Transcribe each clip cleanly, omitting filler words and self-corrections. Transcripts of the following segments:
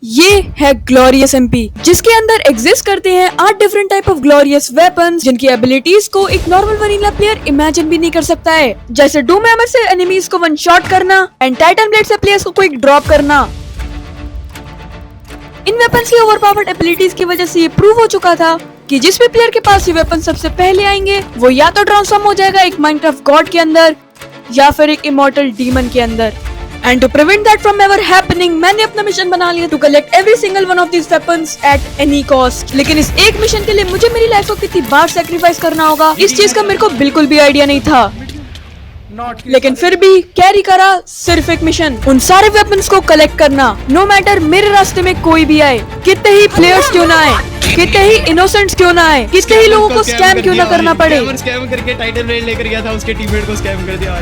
ये है glorious MP, जिसके अंदर एग्जिस्ट करते हैं 8 different type of glorious weapons, जिनकी एबिलिटीज को एक नॉर्मल वनीला प्लेयर इमेजिन भी नहीं कर सकता है। जैसे डूम हैमर से एनिमीज को वन शॉट करना एंड टाइटन ब्लेड से प्लेयर्स को क्विक ड्रॉप करना। इन वेपन्स की ओवरपावर्ड एबिलिटीज की वजह से ये प्रूव हो चुका था कि जिस भी प्लेयर के पास ये वेपन सबसे पहले आएंगे वो या तो ट्रांसफॉर्म हो जाएगा एक माइनक्राफ्ट गॉड के अंदर या फिर एक इमॉर्टल डीमन के अंदर। And to prevent that from ever happening, मैंने अपना मिशन बना लिया to collect every single one of these weapons at any cost। लेकिन इस एक मिशन के लिए मुझे मेरी लाइफ को कितनी बार सैक्रिफाइस करना होगा, इस चीज का मेरे को बिल्कुल भी आइडिया नहीं था। लेकिन फिर भी कैरी करा सिर्फ एक मिशन, उन सारे वेपन्स को कलेक्ट करना, नो मैटर मेरे रास्ते में कोई भी आए, कितने ही प्लेयर्स क्यों ना आए, कितने ही इनोसेंट्स क्यों ना आए, कितने ही लोगों को स्कैम क्यों ना करना पड़े। स्कैम करके टाइटन रेड लेकर गया था, उसके टीममेट को स्कैम कर दिया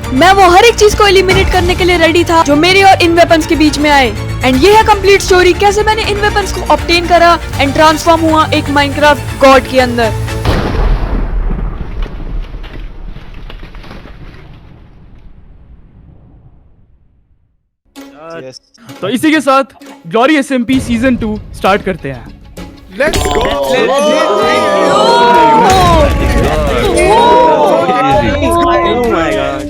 मैं वो हर एक चीज को एलिमिनेट करने के लिए रेडी था जो मेरे और इन वेपन्स के बीच में आए। एंड ये है कंप्लीट स्टोरी, कैसे मैंने इन वेपन्स को ऑब्टेन करा एंड ट्रांसफॉर्म हुआ एक माइनक्राफ्ट गॉड के अंदर। तो इसी के साथ ग्लोरी एसएमपी सीजन 2 स्टार्ट करते हैं। लेट्स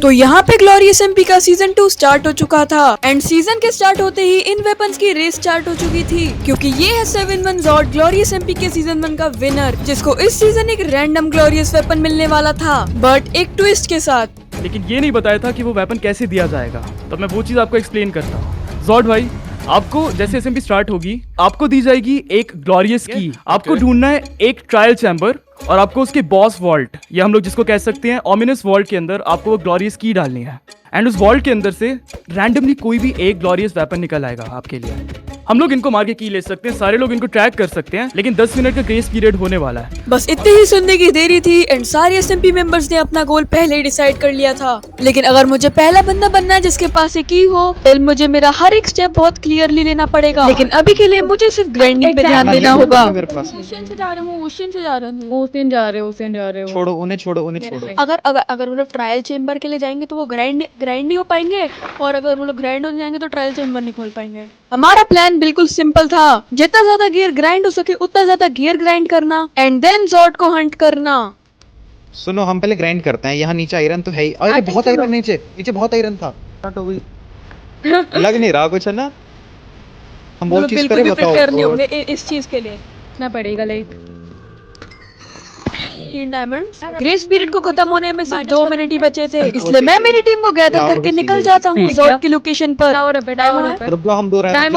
तो यहाँ पे ग्लोरियस एमपी का सीजन 2 स्टार्ट हो चुका था एंड सीजन के स्टार्ट होते ही इन वेपन्स की रेस स्टार्ट हो चुकी थी, क्योंकि ये है 7-1 ज़ॉर्ड ग्लोरियस एमपी के सीजन 1 का विनर, जिसको इस सीजन एक रैंडम ग्लोरियस वेपन मिलने वाला था, बट एक ट्विस्ट के साथ। लेकिन ये नहीं बताया था कि वो वेपन कैसे दिया जाएगा, तो मैं वो चीज आपको एक्सप्लेन करता हूँ। ज़ॉर्ड भाई, आपको जैसे एसएमपी स्टार्ट होगी आपको दी जाएगी एक ग्लोरियस की, आपको ढूंढना है एक ट्रायल चैम्बर और आपको उसके बॉस वॉल्ट, या हम लोग जिसको कह सकते हैं ऑमिनस वॉल्ट के अंदर आपको वो ग्लोरियस की डालनी है। एंड उस वॉल्ट के अंदर से रैंडमली कोई भी एक ग्लोरियस वेपन निकल आएगा आपके लिए। हम लोग इनको मार के की ले सकते हैं, सारे लोग इनको ट्रैक कर सकते हैं, लेकिन 10 मिनट का ग्रेस पीरियड होने वाला है। बस इतनी ही सुनने की देरी थी एंड सारे एसएमपी मेंबर्स ने अपना गोल पहले ही डिसाइड कर लिया था। लेकिन अगर मुझे पहला बंदा बनना है जिसके पास एक की हो, फिर मुझे मेरा हर एक स्टेप बहुत क्लियरली लेना पड़ेगा। लेकिन अभी के लिए मुझे सिर्फ ग्राइंडिंग पे ध्यान देना होगा। छोड़ो उन्हें, छोड़ो। अगर मतलब ट्रायल चेम्बर के लिए जाएंगे तो वो ग्राइंड नहीं हो पाएंगे, और अगर वो लोग ग्राइंड हो जाएंगे तो ट्रायल चेम्बर नहीं खोल पाएंगे। हमारा प्लान बिल्कुल सिंपल था, जितना ज्यादा गियर ग्राइंड हो सके उतना ज्यादा गियर ग्राइंड करना एंड देन ज़ॉर्ड को हंट करना। सुनो, हम पहले ग्राइंड करते हैं। यहाँ नीचे आयरन तो है ही। अरे बहुत आयरन, नीचे बहुत आयरन था। स्टार्ट हो गई। लग नहीं रहा कुछ, है ना? हम बहुत चीज करें, बताओ। करने होंगे इस चीज के लिए ना पड़ेगा। Like 3 diamonds. ग्रेस पीरियड को खत्म होने में सिर्फ 2 मिनट ही बचे थे, इसलिए मैं मेरी टीम को गैदर करके निकल जाता हूँ ज़ॉर्ड की लोकेशन पर। रुक जाओ, हम दो रहे हैं।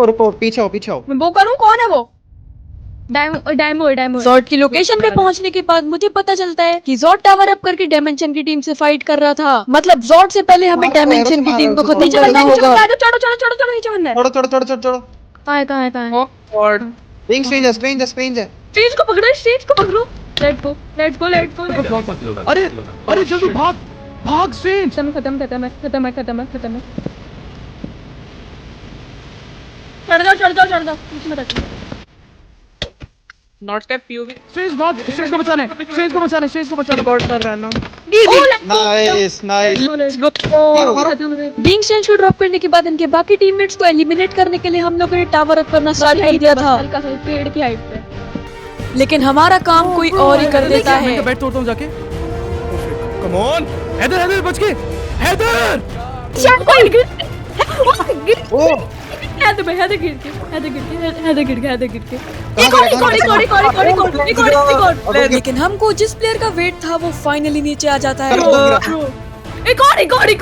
रुको, पीछे आओ। मैं वो करूँ, कौन है वो? डायमो ज़ॉर्ड की लोकेशन पे पहुंचने के बाद मुझे पता चलता है कि ज़ॉर्ड टावर अप करके डायमेंशन की टीम से फाइट कर रहा था। मतलब ज़ॉर्ड से पहले हमें डायमेंशन की टीम को खत्म करना होगा। चढ़ो नीचे बनना है। छोड़ो। कहाँ है? स्ट्रेंज है। स्टेज को पकड़ो। Let's go. अरे जल्दी भाग स्ट्रेंज। खत्म है। चढ़ जाओ पीछे मत हटो। Not step POV. स्ट्रेंज भाग, स्ट्रेंज को बचाना। रिकॉर्ड कर रहा है ना। नाइस। बीइंग स्ट्रेंज को ड्रॉप करने के बाद इनके बाकी टीममेट्स को एलिमिनेट करने के लिए हम लोगों ने टावर अप करना स्टार्ट कर दिया था, हल्का सा पेड़ की हाइट पे। लेकिन हमारा काम कोई और ही कर देता है। मैं बैट तोड़ता हूँ जाके। कम ऑन हैदर, बच के हैदर। लेकिन हमको जिस प्लेयर का वेट था वो फाइनली नीचे आ जाता है। एक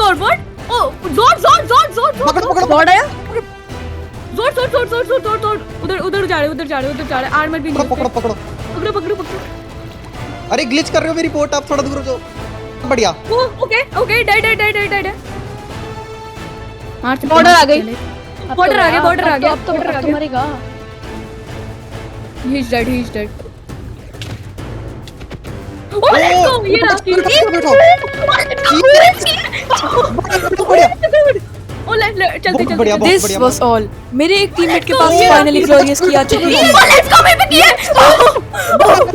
और व्हाट? ओ ज़ॉर्ड आया। ज़ॉर्ड उधर जा रहे आर्मर भी नहीं। पकड़ो। अरे ग्लिच कर रहे हो मेरी पोर्ट, आप थोड़ा दूर हो जाओ। बढ़िया। Okay died. बॉर्डर आ गई। बॉर्डर आ गया। अब तो मरेगा। He is dead. This was all। मेरे एक टीममेट के पास फाइनली ग्लोरियस की आ चुकी थी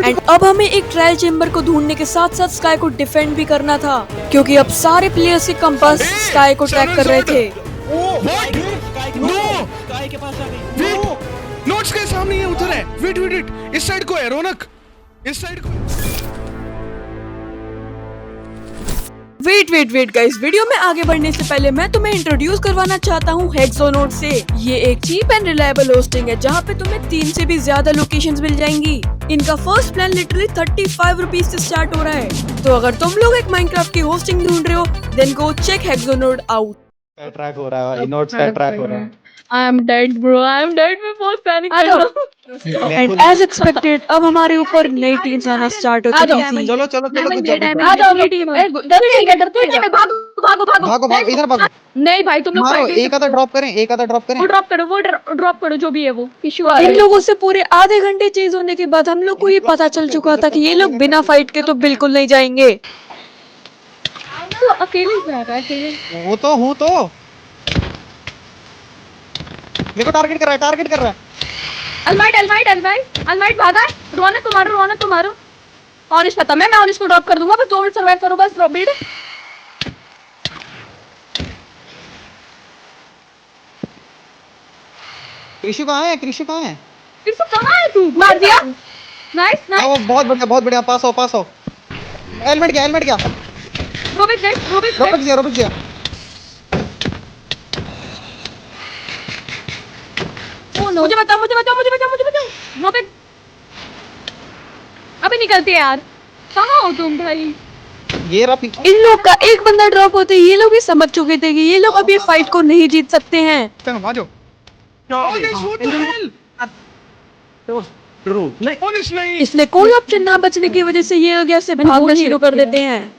एंड अब हमें एक ट्रायल चेम्बर को ढूंढने के साथ साथ स्काई को डिफेंड भी करना था, क्योंकि अब सारे प्लेयर्स के कंपास स्काई को ट्रैक कर रहे थे। के पास आ गई। वेट, नोट्स के सामने ये उधर है। वेट वेट वेट, इस साइड को है रौनक, इस साइड को। वेट गाइस, वीडियो में आगे बढ़ने से पहले मैं तुम्हें इंट्रोड्यूस करवाना चाहता हूँ हेक्सोनोड से। ये एक चीप एंड रिलायबल होस्टिंग है जहाँ पे तुम्हें 3 से भी ज्यादा लोकेशंस मिल जाएंगी। इनका फर्स्ट प्लान लिटरली 35 रुपीज से स्टार्ट हो रहा है। तो अगर तुम लोग एक माइनक्राफ्ट की होस्टिंग ढूंढ रहे हो then go check Hexonode out. Track हो रहा है, नोट्स का ट्रैक हो रहा है। I am dead bro, I am dead. मैं बहुत पैनिक कर रहा हूँ। एंड एज एक्सपेक्टेड अब हमारे ऊपर नई टीम्स आना स्टार्ट हो चुकी थी। चलो चलो चलो कुछ आ जाओ मेरी टीम। डरते नहीं, भागो भागो इधर भागो। नहीं भाई तुम लोग मारो, fight एक आधा ड्रॉप करें, एक आधा ड्रॉप करें। वो ड्रॉप करो जो भी है वो इशू आ इन रहा है। लोगों से पूरे आधे घंटे चेज होने के बाद हम लोग को ये पता चल चुका था कि ये लोग बिना फाइट के तो बिल्कुल नहीं जाएंगे। तो अकेले ही जा रहा है, अकेले। हूँ तो मेरे को टारगेट कर रहा है। अलमाइट भागा। रौनक को मारो। ऑनिश पता मैं ऑनिश को ड्रॉप कर दूंगा, बस 2 मिनट सर्वाइव करो बस। Drop beat. कृषि कहाँ है? फिर से कहां है तू? मार दिया। नाइस हाँ, वो बहुत बढ़िया। पास हो। हेलमेट गया। रोबिक गया। मुझे बताओ। रोबिक अभी निकलती है यार। कहाँ हो तुम भाई? ये रहा पीछे। इन लोग का एक बंदा ड्रॉप होते ही ये लोग भी समझ चुके थे कि ये लोग अब ये फाइट को नहीं जीत सकते हैं। आ जाओ। What the hell? Honest नहीं। इसलिए कोई ऑप्शन ना बचने की वजह से ये लोग ऐसे भागना शुरू कर देते हैं।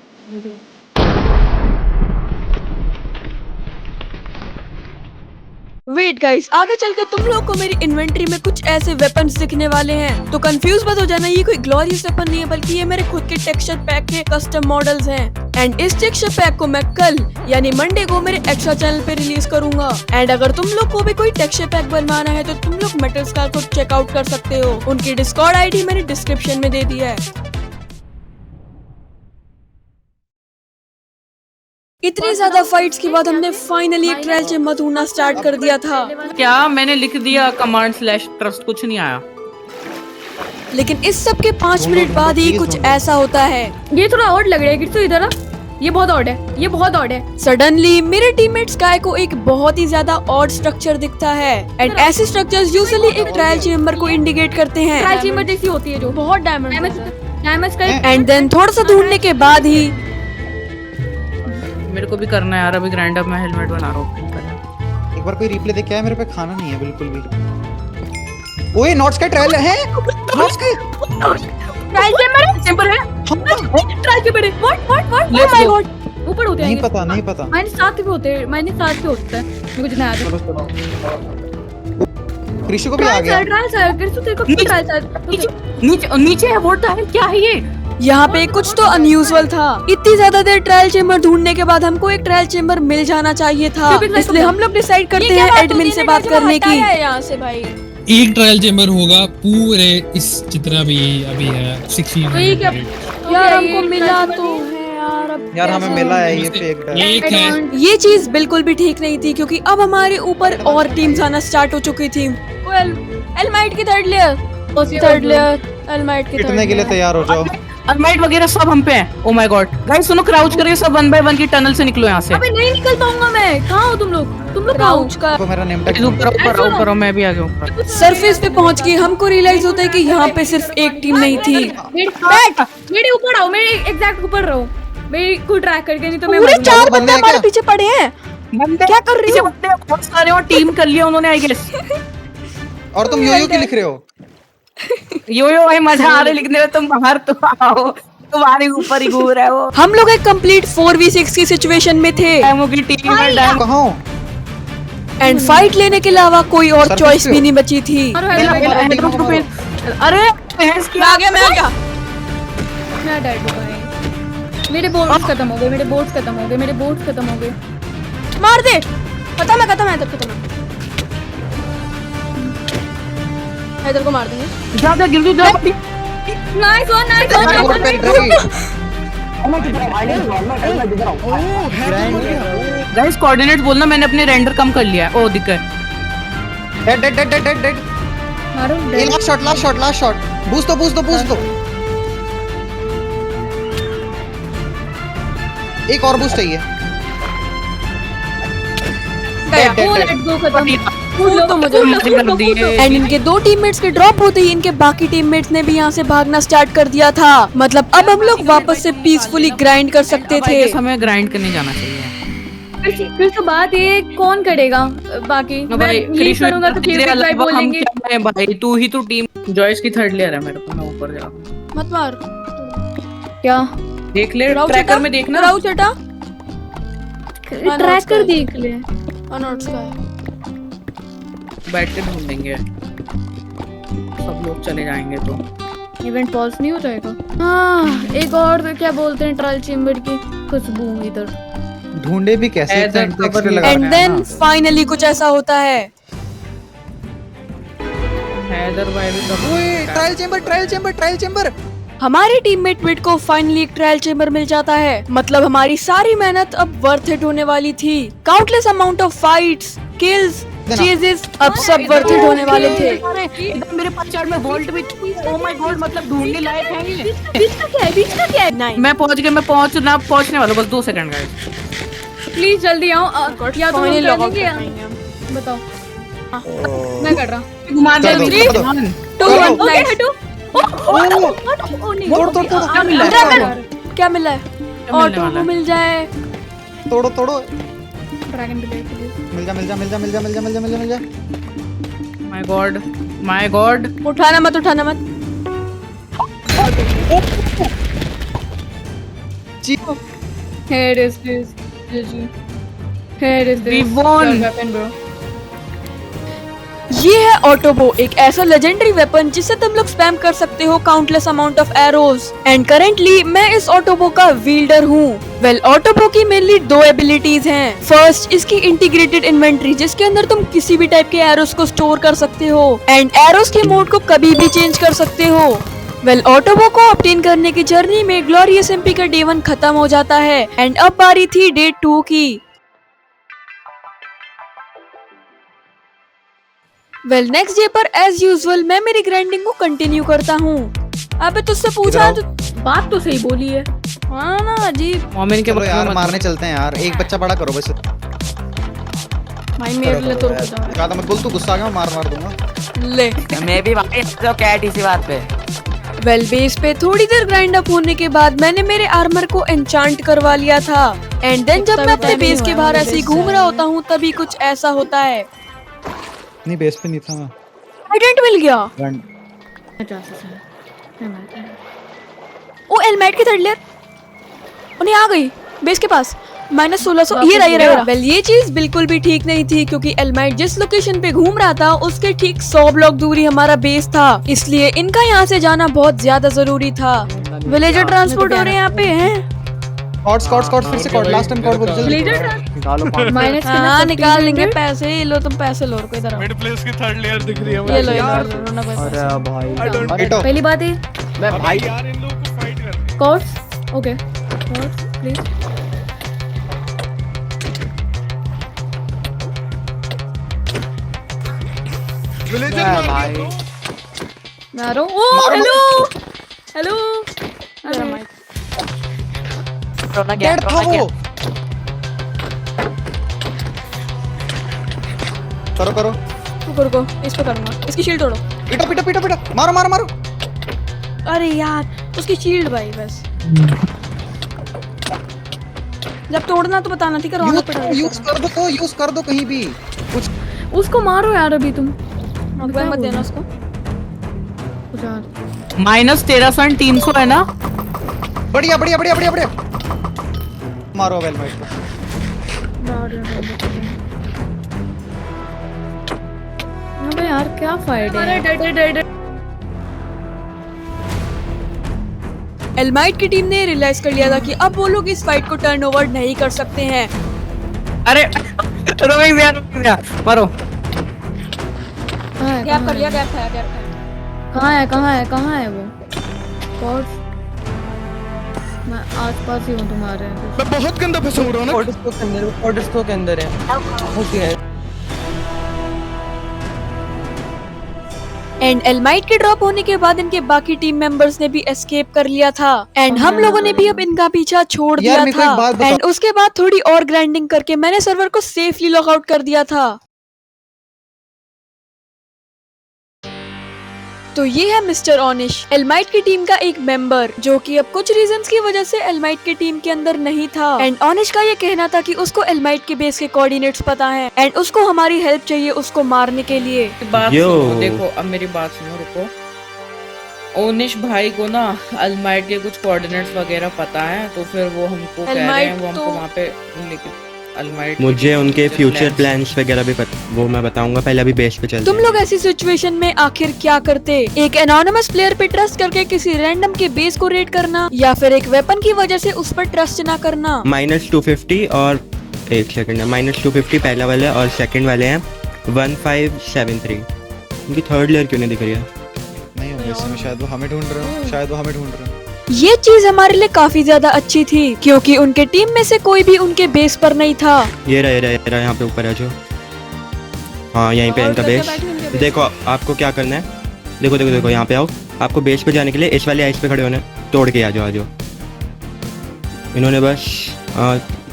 वेट गाइस, आगे चलकर तुम लोग को मेरी इन्वेंटरी में कुछ ऐसे वेपन्स दिखने वाले हैं। तो कंफ्यूज मत हो जाना, ये कोई ग्लोरियस वेपन नहीं है बल्कि ये मेरे खुद के टेक्सचर पैक के कस्टम मॉडल्स हैं। एंड इस टेक्सचर पैक को मैं कल यानी मंडे को मेरे एक्स्ट्रा चैनल पे रिलीज करूंगा। एंड अगर तुम लोग को भी कोई टेक्सचर पैक बनवाना है तो तुम लोग मेटल स्कार को चेकआउट कर सकते हो। उनकी डिस्कॉर्ड आईडी मैंने डिस्क्रिप्शन में दे दिया है। इतनी ज्यादा फाइट्स के बाद हमने फाइनली एक ट्रायल चेम्बर ढूंढना स्टार्ट कर दिया था। क्या मैंने लिख दिया command/trust, कुछ नहीं आया। लेकिन इस सब के 5 मिनट बाद ही कुछ ऐसा होता है। ये थोड़ा ऑड लग रहा है किट्सू, इधर आ। ये बहुत ऑड है। सडनली मेरे टीममेट स्काई को एक बहुत ही ज्यादा ऑड स्ट्रक्चर दिखता है। एंड ऐसे स्ट्रक्चर्स यूजुअली एक ट्रायल चेम्बर को इंडिकेट करते हैं। ट्रायल चेम्बर जैसी होती है जो बहुत डैमेज कर। एंड देन थोड़ा सा ढूंढने के बाद ही मेरे को भी करना है यार, अभी ग्राइंड अप में हेलमेट बना रहा हूँ। एक बार कोई रिप्ले देख के आया, मेरे पे खाना नहीं है बिल्कुल भी। ओए नोट्स का ट्रायल है। नोट्स का ट्रायल चेम्बर है। ट्रायल चेम्बर है। What Let's my go. God. ऊपर होते हैं। नहीं पता। -7 पे होते हैं। -7 पे होता है। मुझे जितना याद है। कृषि को भी आ गया। ट्रायल किट्सू तेरे को ट्रायल नीचे है। व्हाट द हेल, क्या है ये? यहाँ पे कुछ तो अनयूजुअल था। इतनी ज्यादा देर ट्रायल चेम्बर ढूंढने के बाद हमको एक ट्रायल चेम्बर मिल जाना चाहिए था। इसलिए हम लोग डिसाइड करते हैं एडमिन से बात करने की। यहाँ से भाई एक ट्रायल चेम्बर होगा पूरे इस जितना भी अभी है 16 यार हमको मिला तो है यार हमें मिला है ये फेक एक है। ये चीज बिल्कुल भी ठीक नहीं थी क्योंकि अब हमारे ऊपर और टीम्स आना स्टार्ट हो चुकी थी। एलमाइट की थर्ड लेयर एलमाइट की कितने के लिए तैयार हो जाओ। अलमाइट वगैरह सब हम पे हैं। ओ माय गॉड गाइस सुनो, क्राउच करके सब 1 बाय 1 की टनल से निकलो यहाँ से। अबे नहीं निकल पाऊंगा मैं। कहाँ हो तुम लोग कहाँ हो? तो मेरा नेम टैग मैं भी आ गया ऊपर। सरफेस पे पहुंच के हमको रियलाइज होता है कि यहाँ पे सिर्फ एक टीम नहीं थी। मेरे ऊपर आओ, मेरे एग्जैक्ट ऊपर रहो। मेरे को ट्रैक करके, नहीं तो मैं पूरे मरूंगा। 4 बंदे हमारे पीछे पड़े हैं। क्या कर रही हो? बहुत सारे और टीम कर लिया उन्होंने आई गेस। और तुम यो की लिख रहे हो। यो भाई मजा आ रहा है लिखने में। तुम बाहर तो आओ, तुम्हारे ऊपर ही घूम रहे हो। हम लोग एक कंप्लीट 4v6 की सिचुएशन में थे डैमो की टीम में डैम। कहाँ हो? एंड फाइट लेने के अलावा कोई और सरफेस चॉइस पे भी हो? नहीं बची थी। अरे भैंस की मैं आ गया। मैं डेड हूँ भाई। मेरे बोट्स खत्म हो गए। मार दे। खत्म है इधर को मार देंगे। ज्यादा गिल्ली जा। Nice one. गाइस कोऑर्डिनेट बोलना, मैंने अपने रेंडर कम कर लिया है। ओ दिक्कत। Dead dead dead dead dead dead मारो ये लास्ट शॉट बूस्ट दो एक और बूस्ट चाहिए लेट्स गो खत्म तो मुझे एंड इनके दो टीममेट्स के ड्रॉप होते ही इनके बाकी टीममेट्स ने भी यहाँ से भागना स्टार्ट कर दिया था। मतलब अब हम लोग वापस से पीसफुली ग्राइंड कर सकते थे। हमें ग्राइंड करने जाना चाहिए। फिर तो बात ये कौन करेगा बाकी। मैं लीड करूंगा तो फेवरेट भाई बोलेंगे भाई तू ही तो टीम जॉयस की थर्ड लेयर है मेरे को, मैं ऊपर जा मत मार क्या देख ले राउ ट्रैकर चटा, में देखना राउ चटा ट्रैकर देख ले। अनऑट्स का है। बैठ के ढूंढेंगे सब लोग चले जाएंगे तो इवेंट पॉज नहीं हो जाएगा। हाँ एक और क्या बोलते हैं ट्रायल चेम्बर की खुशबू इधर ढूंढे भी कैसे ऐसा इतना cover extra लगा एंड रहे हैं देन ना। फाइनली कुछ ऐसा होता है। हैदर भाई भी ओए ट्रायल चेंबर हमारे टीममेट विड को फाइनली एक ट्रायल चेम्बर मिल जाता है। मतलब हमारी सारी मेहनत अब वर्थ इट होने वाली थी। Countless amount of fights, kills, ceases अब सब वर्थ इट होने वाले थे। इधर मेरे पश्चात में वोल्ट भी ओ माय गॉड मतलब ढूंढने लायक है ये। बीच का क्या है? नहीं मैं पहुंचने वाला हूं, बस 2 सेकंड गाइस। प्लीज जल्दी आओ। या तो हम Finally log out करेंगे कर पाएंगे हम। बताओ। मैं कर रहा घुमा दे चलो, मेरी चलो। जान। 2 1 ओके नाइस। हटो। तोड़ क्या मिला है? क्या मिला है? मिलने ऑटो वाला को है? मिल जाए। तोड़ो ड्रैगन प्लेट मिल जा माय गॉड उठाना मत Here is this. Here is this. We won. Your weapon, bro. ये है ऑटोबो, एक ऐसा लेजेंडरी वेपन जिससे तुम लोग स्पैम कर सकते हो countless amount of arrows. And currently मैं इस ऑटोबो का विल्डर हूँ। वेल ऑटोबो की मेनली 2 एबिलिटीज हैं। फर्स्ट इसकी इंटीग्रेटेड इन्वेंटरी जिसके अंदर तुम किसी भी टाइप के एरोज को स्टोर कर सकते हो एंड एरोज के मोड को कभी भी चेंज कर सकते हो। वेल ऑटोबो को ऑब्टेन करने की जर्नी में ग्लोरियस एमपी का डे 1 खत्म हो जाता है एंड अब बारी थी डे 2 की। वेल नेक्स्ट डे पर एज यूजुअल मैं मेरी ग्राइंडिंग को कंटिन्यू करता हूँ। अबे तुझसे पूछा तो बात तो सही बोली है। हाँ ना अजीब मोमिन के चलो यार मत मारने चलते हैं यार, एक बच्चा बड़ा करो बस। भाई मेरे लिए तो ज्यादा मत बोल, तू गुस्सा आ गया मार दूंगा। ले। मैं भी भाई तो कैट इसी बात पे। वेल बेस पे थोड़ी देर ग्राइंड अप होने के बाद मैंने मेरे आर्मर को एन्चांट करवा लिया था एंड देन जब मैं अपने बेस के बाहर ऐसे ही घूम रहा होता हूँ तभी कुछ ऐसा होता है। नहीं बेस पे नहीं था मैं। आइडेंट मिल गया। ओ एलमेट की थर्ड लेयर उन्हें आ गई बेस के पास -1600। ये रहा। वेल ये चीज बिल्कुल भी ठीक नहीं थी क्योंकि एलमाइट जिस लोकेशन पे घूम रहा था उसके ठीक 100 ब्लॉक दूरी हमारा बेस था, इसलिए इनका यहाँ से जाना बहुत ज्यादा जरूरी था। विलेजर ट्रांसपोर्ट हो रहे यहाँ पे हैं। कॉर्ड फिर से कॉर्ड लास्ट टाइम कॉर्ड बोल जल्दी माइनस हाँ निकाल लेंगे पैसे। ये लो तुम पैसे लो को इधर आओ। मिड प्लेस की थर्ड लेयर दिख रही है ये लो यार। ना पैसे। हिटो पहली बात है मैं भाई यार इन लोगों को फाइट करनी cords. Okay cords please. Villager भाई मैं आ रहा हूँ। ओ हेलो हेलो जरा माइक। डेड था वो। करो रुको इस पे करूंगा। इसकी शील्ड तोड़ो। पिटा मारो। अरे यार उसकी शील्ड भाई बस। जब तोड़ना तो बताना ठीक है। रौनक पे डाल यूज कर दो कहीं भी कुछ। उसको मारो यार अभी तुम। मत देना उसको। -1300 है ना। बढ़िया मारो वेलमाइट को। अबे यार क्या फाइट है। एलमाइट की टीम ने रियलाइज कर लिया था कि अब वो लोग इस फाइट को टर्न ओवर नहीं कर सकते हैं। अरे रोमिंग मारो। गैप कर लिया। कहाँ है वो कॉर्ड्स। मैं आसपास ही हूँ तुम्हारे। मैं बहुत गंदा फंसा हूं रौनक। एंड एलमाइट के ड्रॉप होने के बाद इनके बाकी टीम मेंबर्स ने भी एस्केप कर लिया था एंड हम लोगों ने भी अब इनका पीछा छोड़ यार, दिया मेरे को एक बात था बताओ। एंड उसके बाद थोड़ी और ग्राइंडिंग करके मैंने सर्वर को सेफली लॉग आउट कर दिया था। तो ये है मिस्टर ऑनिश, एलमाइट की टीम का एक मेंबर जो कि अब कुछ रीजंस की वजह से एलमाइट की टीम के अंदर नहीं था एंड ऑनिश का ये कहना था कि उसको एलमाइट के बेस के कोऑर्डिनेट्स पता हैं एंड उसको हमारी हेल्प चाहिए उसको मारने के लिए। बात सुनो, देखो अब मेरी बात सुनो, रुको। ओनिश भाई को ना अलमाइट के कुछ कोऑर्डिनेट्स वगैरह पता है, तो फिर वो हमको कह रहे हैं वो हमको वहाँ पे लेके अलमाइट। मुझे उनके फ्यूचर प्लान्स वगैरह भी वो मैं बताऊंगा, पहले अभी बेस पे चलते तुम लोग ऐसी सिचुएशन में आखिर क्या करते? एक एनोनिमस प्लेयर पे ट्रस्ट करके किसी रैंडम के बेस को रेड करना या फिर एक वेपन की वजह से उस पर ट्रस्ट ना करना? -250 और एक सेकंड है, -250 पहला वाले और सेकंड वाले हैं 1573। उनकी थर्ड लेयर क्यों नहीं दिख रही है? नहीं होंगे इसमें, शायद वो हमें ढूंढ रहे हो, शायद वो हमें ढूंढ रहे हो। ये चीज हमारे लिए काफी ज्यादा अच्छी थी क्योंकि उनके टीम में से कोई भी उनके बेस पर नहीं था। ये रहा यहाँ पे ऊपर है जो, हाँ यहीं पे इनका बेस। देखो आपको क्या करना है, देखो देखो देखो यहाँ पे आओ। आपको बेस पे जाने के लिए इस वाले आइस पे खड़े होने, तोड़ के आ जाओ, आ जाओ। इन्होंने बस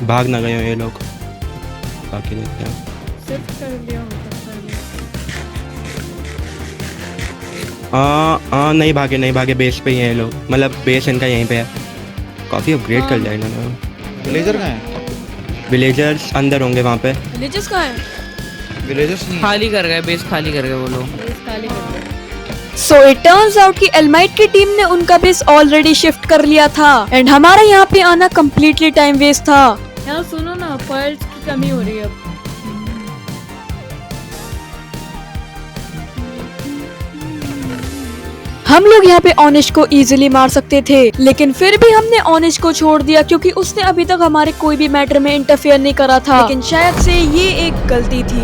भाग ना गए हो ये लोग, बाकी देखते हैं। नहीं भागे, नहीं भागे, बेस पे ही हैं ये लोग, मतलब बेस इनका यहीं पे है। काफी अपग्रेड कर लिया इन्होंने। विलेजर कहाँ है? विलेजर्स अंदर होंगे वहाँ पे। विलेजर्स कहाँ हैं? विलेजर्स नहीं, खाली कर गए, बेस खाली कर गए वो लोग। सो इट टर्न्स आउट कि एलमाइट की टीम ने उनका बेस ऑलरेडी शिफ्ट कर लिया था एंड हमारा यहाँ पे आना कम्प्लीटली टाइम वेस्ट था। यार सुनो ना, फाइल्स की कमी हो रही है अब। हम लोग यहाँ पे ऑनिश को इजीली मार सकते थे लेकिन फिर भी हमने ऑनिश को छोड़ दिया क्योंकि उसने अभी तक हमारे कोई भी मैटर में इंटरफेयर नहीं करा था, लेकिन शायद से ये एक गलती थी।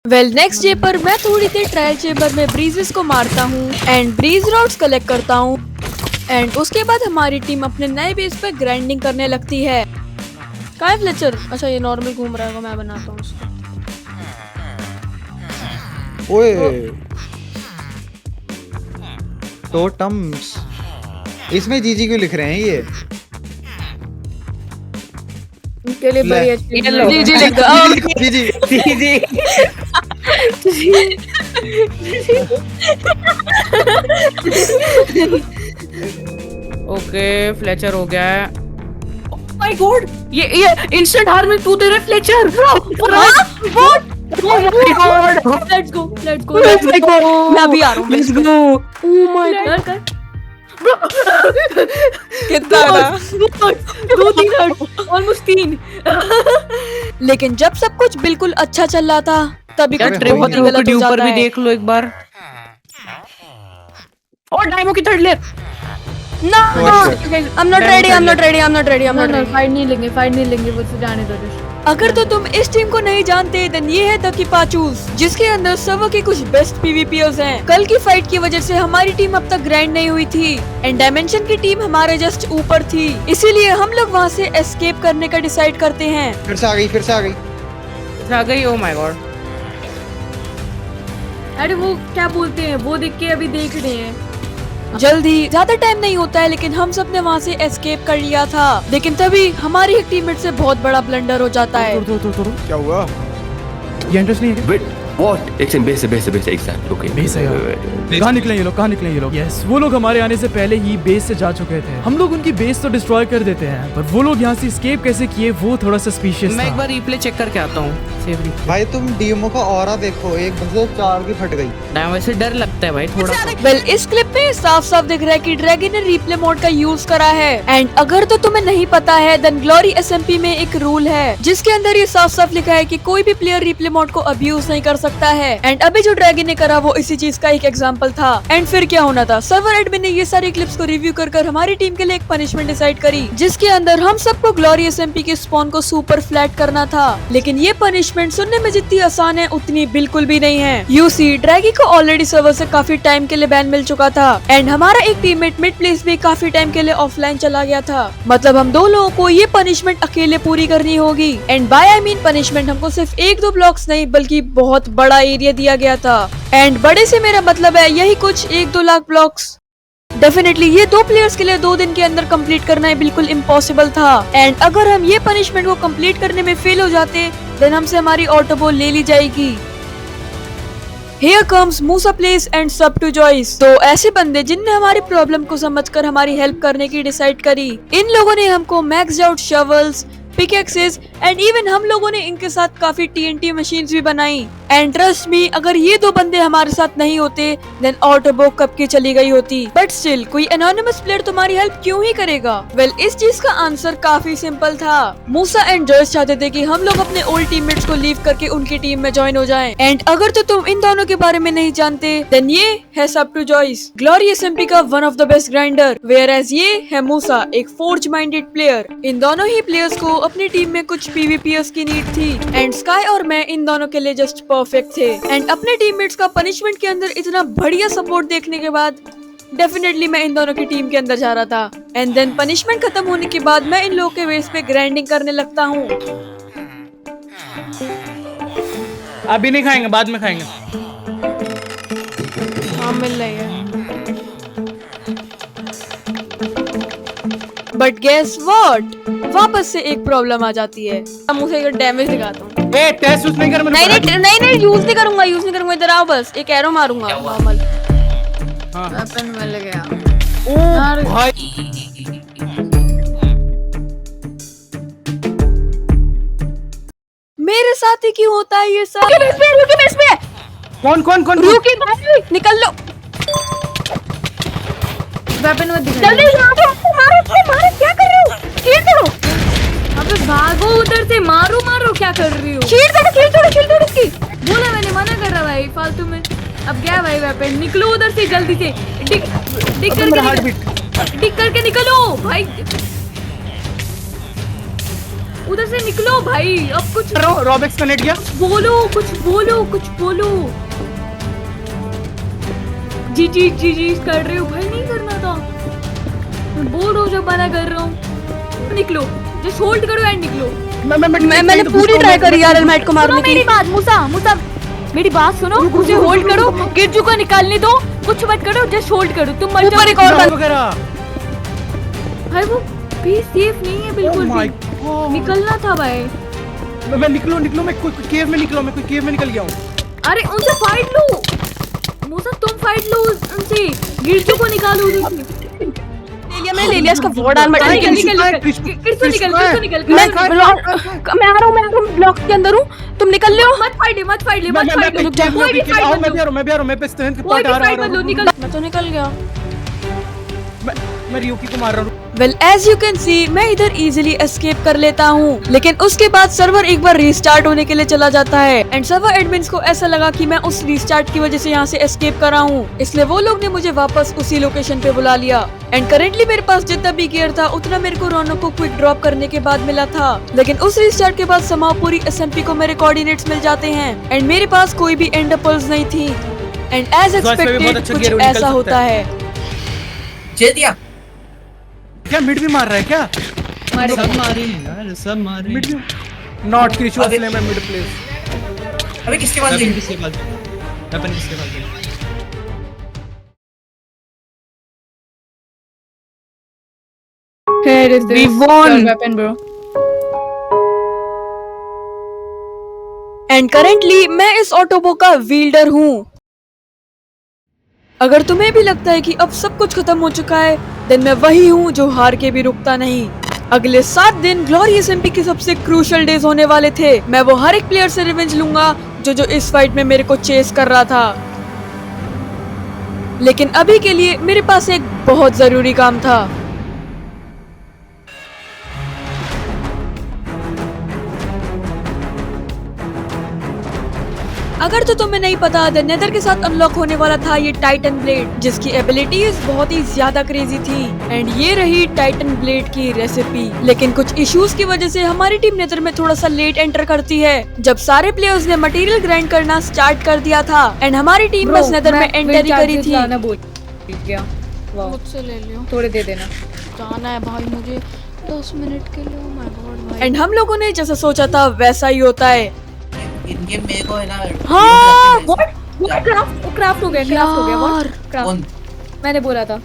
वेल नेक्स्ट डे पर मैं थोड़ी देर ट्रायल चेम्बर में ब्रीजेस को मारता हूँ एंड ब्रीज रॉड्स कलेक्ट करता हूँ एंड उसके बाद हमारी टीम अपने नए बेस पे ग्राइंडिंग करने लगती है। कहाँ है फ्लेचर? अच्छा ये नॉर्मल घूम रहा है, मैं बनाता हूँ उसको। ओए टोटम्स, इसमें जीजी क्यों लिख रहे हैं ये? उनके लिए बड़ी अच्छी जी जी लिख जीजी ओके फ्लेचर हो गया है। माय गॉड, ये इंस्टेंट हार में तू दे रहा फ्लेचर। लेट्स गो मैं अभी आ रहा हूँ। Let's go. Oh my God कितना दो तीन ऑलमोस्ट 3। लेकिन जब सब कुछ बिल्कुल अच्छा चल रहा था तभी यार कुछ ट्रिपल बहुत ही गलत हो ऊपर जाता भी है। देख लो एक बार। और डायमो की third layer. No, I'm not ready, I'm not ready, I'm not ready, I'm not ready. Fight नहीं लेंगे बस जाने दो। अगर तो तुम इस टीम को नहीं जानते देन ये है द किपाचूस, जिसके अंदर सर्वर के कुछ बेस्ट पीवीपीओस हैं। कल की फाइट की वजह से हमारी टीम अब तक ग्राइंड नहीं हुई थी एंड डायमेंशन की टीम हमारे जस्ट ऊपर थी, इसीलिए हम लोग वहाँ से एस्केप करने का डिसाइड करते हैं। फिर से आ गई, फिर से आ गई, आ गई। Oh my God. अरे वो क्या बोलते हैं, वो देख के अभी देख रहे हैं। जल्दी, ज्यादा टाइम नहीं होता है लेकिन हम सब ने वहाँ से एस्केप कर लिया था, लेकिन तभी हमारी एक टीममेट से बहुत बड़ा ब्लंडर हो जाता है। क्या हुआ? ये इंटरेस्ट नहीं है। Wait, what? एक बेस एग्जैक्ट। ओके बेस है यार। कहाँ निकले ये लोग? यस, वो लोग हमारे आने से पहले ही बेस से जा चुके थे। हम लोग उनकी बेस तो डिस्ट्रॉय कर देते हैं, पर वो लोग यहाँ से एस्केप कैसे किए वो थोड़ा सस्पिशियस मैं एक था। बार रिप्ले चेक करके आता हूँ। सेवरी भाई तुम डीएमओ का ऑरा देखो, एक बंदे 4 की फट गई। ना वैसे डर लगता है भाई थोड़ा सा। वेल इस क्लिप में साफ साफ दिख रहा है कि ड्रैगन ने रिप्ले मोड का यूज करा है एंड अगर तो तुम्हें नहीं पता है देन ग्लोरी एसएमपी में एक रूल है जिसके अंदर ये साफ साफ लिखा है कि कोई भी प्लेयर रिप्ले मोड को अब्यूज नहीं कर सकता है। एंड अभी जो ड्रैगन ने करा वो इसी चीज का एक एग्जांपल था। एंड फिर क्या होना था, सर्वर एडमिन ने ये सारी क्लिप्स को रिव्यू कर हमारी टीम के लिए एक पनिशमेंट डिसाइड करी, जिसके अंदर हम सबको ग्लोरियस एमपी के स्पॉन को सुपर फ्लैट करना था। लेकिन ये पनिशमेंट सुनने में जितनी आसान है उतनी बिल्कुल भी नहीं है। यूसी ड्रैगी को ऑलरेडी सर्वर से काफी टाइम के लिए बैन मिल चुका था एंड हमारा एक टीममेट मिड प्लेस भी काफी टाइम के लिए ऑफलाइन चला गया था। मतलब हम दो लोगों को ये पनिशमेंट अकेले पूरी करनी होगी। And by I mean punishment हमको सिर्फ 1-2 ब्लॉक्स नहीं बल्कि बहुत बड़ा एरिया दिया गया था। एंड बड़े से मेरा मतलब है यही कुछ 1-2 लाख ब्लॉक्स। डेफिनेटली ये 2 प्लेयर्स के लिए 2 दिन के अंदर कंप्लीट करना है बिल्कुल इम्पॉसिबल था। एंड अगर हम ये पनिशमेंट को कंप्लीट करने में फेल हो जाते देन हमसे हमारी ऑटो बॉल ले ली जाएगी। Here comes Musa Plays and Sub to Joyce। तो ऐसे बंदे जिनने हमारी प्रॉब्लम को समझकर हमारी हेल्प करने की डिसाइड करी। इन लोगों ने हमको max out shovels, pickaxes and even हम लोगों ने इनके साथ काफी TNT मशीन्स भी बनाई। एंड ट्रस्ट मी अगर ये 2 बंदे हमारे साथ नहीं होते देन ऑटोबो कब की चली गई होती। बट स्टिल कोई एनोनिमस प्लेयर तुम्हारी हेल्प क्यों ही करेगा? वेल इस चीज का आंसर काफी सिंपल था। मूसा एंड जॉयस चाहते थे कि हम लोग अपने ओल्ड टीममेट्स को लीव करके उनकी टीम में ज्वाइन हो जाएं। एंड अगर तो तुम इन दोनों के बारे में नहीं जानते देन ये है सब टू जॉयस, ग्लोरियस एमपी का one of the best grinder, where as ये है मूसा, एक फोर्ज माइंडेड प्लेयर। इन दोनों ही प्लेयर्स को अपनी टीम में कुछ PvPers की नीड थी एंड स्काई और मैं इन दोनों के लिए जस्ट परफेक्ट थे। एंड अपने टीममेट्स का पनिशमेंट के अंदर इतना बढ़िया सपोर्ट देखने के बाद डेफिनेटली मैं इन दोनों की टीम के अंदर जा रहा था। एंड देन पनिशमेंट खत्म होने के बाद मैं इन लोगों के बेस पे ग्राइंडिंग करने लगता हूँ। अभी नहीं खाएंगे, बाद में खाएंगे। हाँ मिल रही है। बट गेस व्हाट, वापस से एक प्रॉब्लम आ जाती है। अब मुझे डैमेज दिखाता हूँ। ए टेस्ट यूज नहीं कर। नहीं यूज नहीं करूंगा इधर आओ, बस एक एरो मारूंगा नॉर्मल। वेपन मिल गया। ओ भाई मेरे साथ ही क्यों होता है ये सब? रुकिए बेस पे। कौन रुकिए भाई, निकल लो। वेपन मत दिखा। जल्दी मारो, क्या कर रहे हो? शील्ड तोड़ो। अबे भागो उधर से, मारो क्या कर रही हो? शील्ड तोड़ो इसकी। बोला मैंने, मना कर रहा भाई फालतू में। अब गया भाई वेपन, निकलो उधर से जल्दी से। डिग करके निकलो भाई, उधर से निकलो भाई। अब कुछ रॉबिक्स कनेक्ट गया। कुछ बोलो। जी कर रहे हो भाई, नहीं करना था। मैं बोल रहा हूँ जब मना कर रहा हूँ। निकलो, जस्ट होल्ड करो एंड निकलो। मैंने पूरी ट्राई करी यार एलमेट को मारने की। मेरी बात मूसा मेरी बात सुनो, मुझे होल्ड करो। गिरजू को निकालने दो, कुछ मत करो, जस्ट होल्ड करो। तुम मत ऊपर एक और भाई, वो भी सेफ नहीं है बिल्कुल भी। निकलना था भाई। मैं निकलो, मैं कोई केव में निकल गया हूँ। अरे उनसे फाइट लो मूसा, तुम फाइट लो उनसे। गिरजू को निकालो उधर से। मैंने ले लिया इसका वॉर्ड आर्मर। निकल। मैं आ रहा हूँ ब्लॉक के अंदर हूँ, तुम निकल लो। मत फाइट ले। मैं भी आ रहा हूँ। मैं पे स्टैंड पार्ट आ रहा हूँ। मैं तो निकल गया। मैं रियोकी को मार रहा हूँ। Well as you can see मैं इधर इजीली एस्केप कर लेता हूँ, लेकिन उसके बाद सर्वर एक बार रीस्टार्ट होने के लिए चला जाता है। एंड सर्वर एडमिन्स को ऐसा लगा कि मैं उस रीस्टार्ट की वजह से यहाँ से एस्केप कर रहा हूँ, इसलिए वो लोग ने मुझे वापस उसी लोकेशन पे बुला लिया। एंड करेंटली मेरे पास जितना भी गियर था उतना मेरे को रौनक को क्विक ड्रॉप करने के बाद मिला था। लेकिन उस रीस्टार्ट के बाद समाव पूरी SMP को मेरे कोऑर्डिनेट्स मिल जाते हैं एंड मेरे पास कोई भी एंड पल्स नहीं थी। एंड एज एक्सपेक्टेड कुछ ऐसा होता है। क्या मिड भी मार रहा है क्या? सब मारे यार, सब मारे। मिड भी नॉट क्रिचुअल फ्लेम मिड प्लेस। अबे किसके पास वेपन किसके पास? Here is this. We won. Weapon bro. And currently मैं इस ऑटोबो का विल्डर हूँ। अगर तुम्हें भी लगता है कि अब सब कुछ खत्म हो चुका है देन मैं वही हूँ जो हार के भी रुकता नहीं। अगले 7 दिन ग्लोरियस एमपी के सबसे क्रूशियल डेज होने वाले थे। मैं वो हर एक प्लेयर से रिवेंज लूंगा जो इस फाइट में मेरे को चेस कर रहा था। लेकिन अभी के लिए मेरे पास एक बहुत जरूरी काम था। अगर तो तुम्हें नहीं पता, द नेदर के साथ अनलॉक होने वाला था ये टाइटन ब्लेड, जिसकी एबिलिटीज बहुत ही ज्यादा क्रेजी थी। एंड ये रही टाइटन ब्लेड की रेसिपी। लेकिन कुछ इश्यूज की वजह से हमारी टीम नेदर में थोड़ा सा लेट एंटर करती है, जब सारे प्लेयर्स ने मटेरियल ग्राइंड करना स्टार्ट कर दिया था। एंड हमारी टीम बस नेदर में एंटर ही करी थी। मुझसे ले लियो, थोड़े दे देना। जाना है भाई मुझे 10 मिनट के लिए। माय गॉड भाई। एंड हम लोगों ने जैसा सोचा था वैसा ही होता है। इनके मेरे को है ना हाँ क्राफ्ट हो गया व्हाट मैंने बोला था।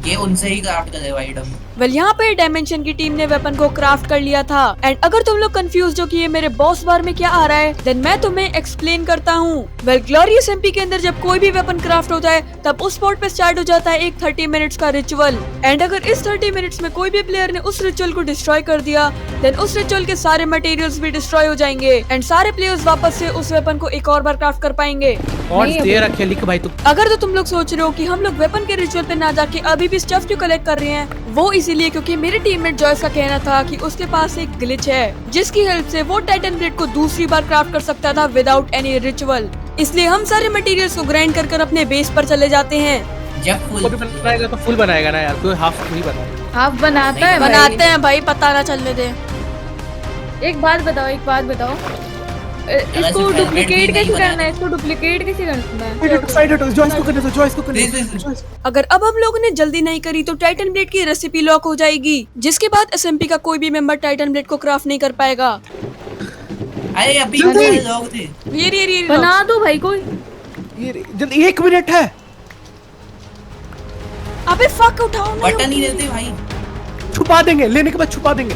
ये उनसे ही क्राफ्ट करेगा आइटम। वेल यहाँ पे डायमेंशन की टीम ने वेपन को क्राफ्ट कर लिया था। एंड अगर तुम लोग कंफ्यूज हो कि ये मेरे बॉस बार में क्या आ रहा है, देन मैं तुम्हें एक्सप्लेन करता हूँ। वेल ग्लोरियस एमपी के अंदर जब कोई भी वेपन क्राफ्ट होता है तब उस स्पॉट पे स्टार्ट हो जाता है एक 30 मिनट्स का रिचुअल। एंड अगर इस 30 मिनट्स में कोई भी प्लेयर ने उस रिचुअल को डिस्ट्रॉय कर दिया, देन उस रिचुअल के सारे मटेरियल्स भी डिस्ट्रॉय हो जाएंगे एंड सारे प्लेयर्स वापस से उस वेपन को एक और बार क्राफ्ट कर पाएंगे। और दे रखे लिख भाई तू। अगर तो तुम लोग सोच रहे हो कि हम लोग वेपन के रिचुअल पे ना जाके अभी भी स्टफ क्यों कलेक्ट कर रहे हैं, वो इसीलिए क्योंकि मेरे टीममेट जॉयस का कहना था कि उसके पास एक ग्लिच है जिसकी हेल्प से वो टाइटन ब्लेड को दूसरी बार क्राफ्ट कर सकता था विदाउट एनी रिचुअल। इसलिए हम सारे मटेरियल्स को ग्राइंड कर कर अपने बेस पर चले जाते हैं। जब फुल बनाएगा तो फुल बनाएगा ना यार, कोई हाफ नहीं बनाएगा। हाफ बनाता है बनाते हैं भाई, पता ना चलने दे। एक बात बताओ इसको डुप्लीकेट कैसे करना है? अगर अब हम लोगों ने जल्दी नहीं करी तो टाइटन ब्लेड की रेसिपी लॉक हो जाएगी, जिसके बाद एसएमपी का कोई भी मेंबर टाइटन ब्लेड को क्राफ्ट नहीं कर पाएगा। अरे अभी लोग थे। ये बना दो भाई कोई। ये जल्दी 1 मिनट है। अबे फक उठाओ ना। बटन ही देते भाई। छुपा देंगे, लेने के बाद छुपा देंगे।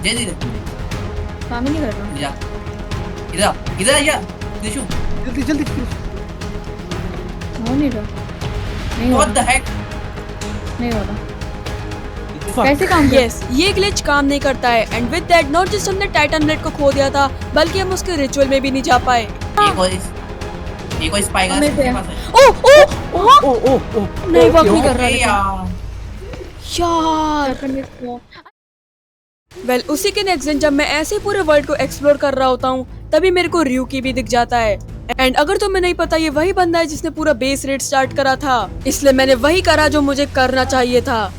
जल्दी काम ही नहीं कर रहा। जा इधर या दिशु जल्दी हो नहीं रहा। नहीं हो व्हाट द रहा। हेक। नहीं हो रहा। कैसे काम कर? यस, ये ग्लिच काम नहीं करता है। And with that not just हमने टाइटन ब्लेड को खो दिया था, बल्कि हम उसके रिचुअल में भी नहीं जा पाए। एक और स्पाई गार्ड के पास है। ओ नहीं वर्क नहीं कर रहा है यार। वेल उसी के नेक्स्ट दिन जब मैं ऐसे पूरे वर्ल्ड को एक्सप्लोर कर रहा होता हूँ, तभी मेरे को ryuki भी दिख जाता है। एंड अगर तुम्हें नहीं पता, ये वही बंदा है जिसने पूरा बेस रेट स्टार्ट करा था, इसलिए मैंने वही करा जो मुझे करना चाहिए था।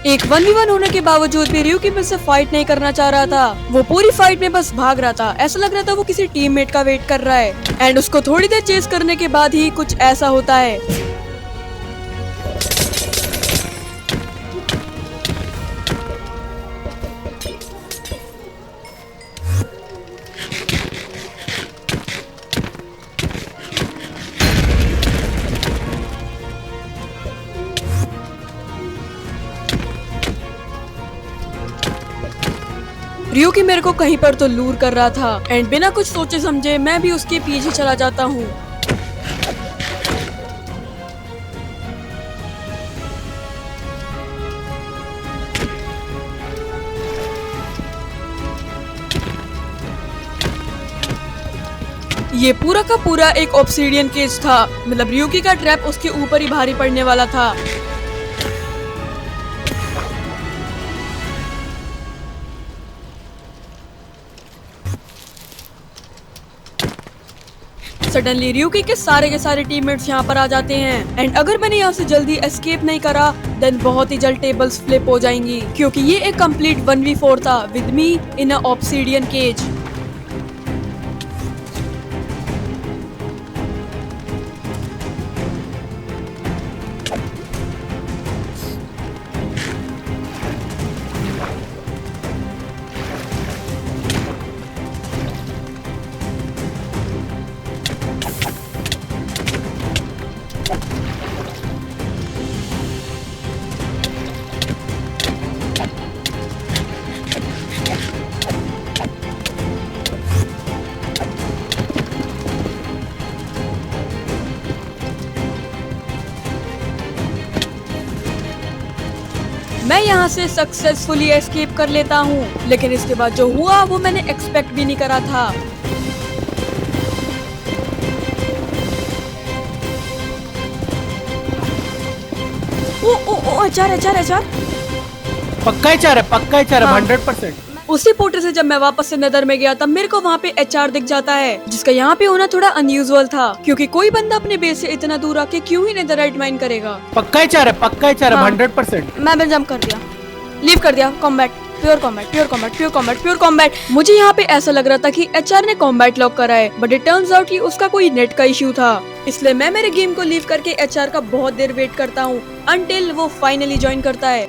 एक 1v1 होने के बावजूद भी ryuki मुझसे फाइट नहीं करना चाह रहा था। वो पूरी फाइट में बस भाग रहा था। ऐसा लग रहा था वो किसी टीममेट का वेट कर रहा है। एंड उसको थोड़ी देर चेस करने के बाद ही कुछ ऐसा होता है। ryuki मेरे को कहीं पर तो लूर कर रहा था एंड बिना कुछ सोचे समझे मैं भी उसके पीछे चला जाता हूँ। ये पूरा का पूरा एक ऑब्सीडियन केज था, मतलब ryuki का ट्रैप उसके ऊपर ही भारी पड़ने वाला था। सडनली ryuki के सारे टीममेट्स यहाँ पर आ जाते हैं। एंड अगर मैंने यहाँ से जल्दी एस्केप नहीं करा, देन बहुत ही जल्द टेबल्स फ्लिप हो जाएंगी, क्योंकि ये एक कंप्लीट 1v4 था with me in a obsidian cage. यहाँ से सक्सेसफुली एस्केप कर लेता हूँ, लेकिन इसके बाद जो हुआ वो मैंने एक्सपेक्ट भी नहीं करा था। ओ एचआर पक्का एचआर है 100%। उसी पोर्टल से जब मैं वापस से नेदर में गया तब मेरे को वहाँ पे एचआर दिख जाता है, जिसका यहाँ पे होना थोड़ा अनयूजुअल था, क्योंकि कोई बंदा अपने बेस से इतना दूर आके क्यों ही नेदरराइट माइन करेगा। पक्का एचआर है 100%। मैं जंप कर दिया, लीव कर दिया। Combat, pure combat. मुझे यहाँ पे ऐसा लग रहा था कि एचआर ने कॉम्बैट लॉक करा है, बट इट टर्न्स आउट कि उसका कोई नेट का इश्यू था। इसलिए मैं मेरे गेम को लीव करके एचआर का बहुत देर वेट करता हूँ अनटिल वो फाइनली ज्वाइन करता है।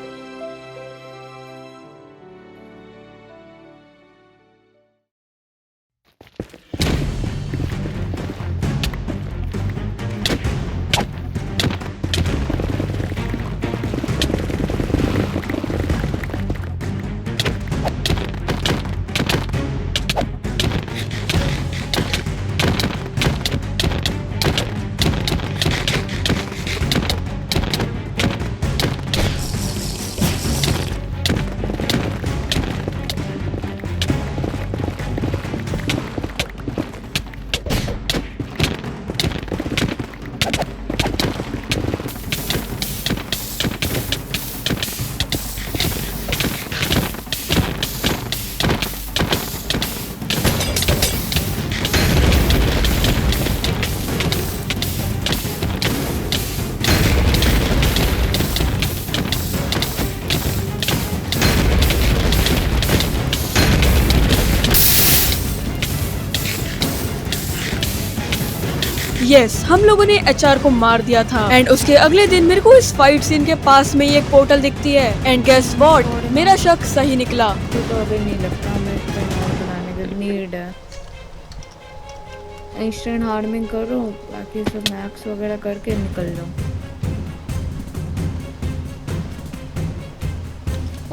यस, हम लोगों ने एचआर को मार दिया था एंड उसके अगले दिन मेरे को इस फाइट सीन के पास में ही एक पोर्टल दिखती है एंड गेस व्हाट, मेरा शक सही निकला। तो अभी नहीं लगता मैं और बनाने का नीड है। इंस्टेंट हार्मिंग करो बाकी सब मैक्स वगैरह करके निकल जाओ।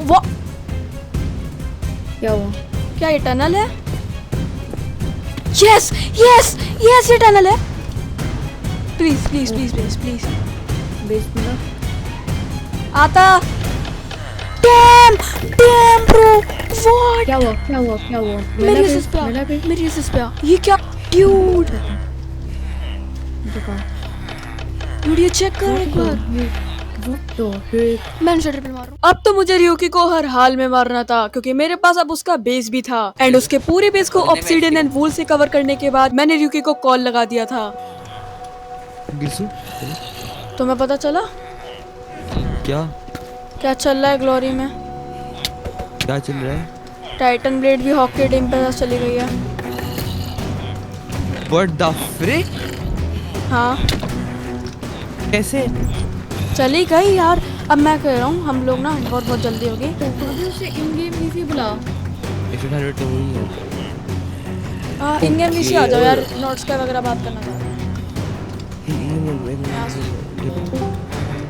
वो क्या हुआ? क्या ये टनल है? यस यस यस, ये टनल है। Please please please please please base मिला आता। Damn bro, what? क्या हुआ? मेरी असिस्ट पे आ। ये क्या ड्यूड? ड्यूड ये चेक कर एक बार। मैं शटर पे मारूं। अब तो मुझे रियोकी को हर हाल में मारना था, क्योंकि मेरे पास अब उसका बेस भी था एंड उसके पूरे बेस को ऑब्सीडियन एंड वूल से कवर करने के बाद मैंने रियोकी को कॉल लगा दिया था। तुम्हें पता चला क्या चल रहा है ग्लोरी में? क्या चल रहा है? टाइटन ब्लेड भी हॉक के टीम पे चली गई है। What the frick? हाँ कैसे? चली गई यार। अब मैं कह रहा हूँ हम लोग ना बहुत जल्दी होगी। उसे इन गेम वीसी बुला। इन गेम वीसी आ जाओ यार, नोट्स का वगैरह बात करना था।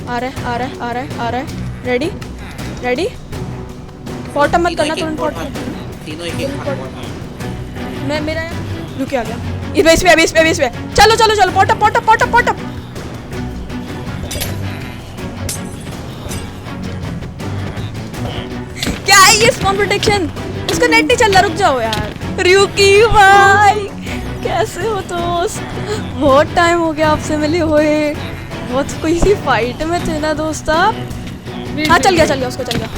आ रहा है। रेडी फॉटम मत करना तुरंत। तीनों एक मैं मेरा रुक आ गया। इस पे चलो पॉटअप। क्या है ये स्पॉन प्रोटेक्शन? उसका नेट नहीं चल रहा, रुक जाओ यार। रियोकी भाई कैसे हो दोस्त? बहुत टाइम हो गया आपसे मिले हुए। बहुत कोई सी फाइट में थे ना दोस्त आप। हाँ चल गया उसको चल गया,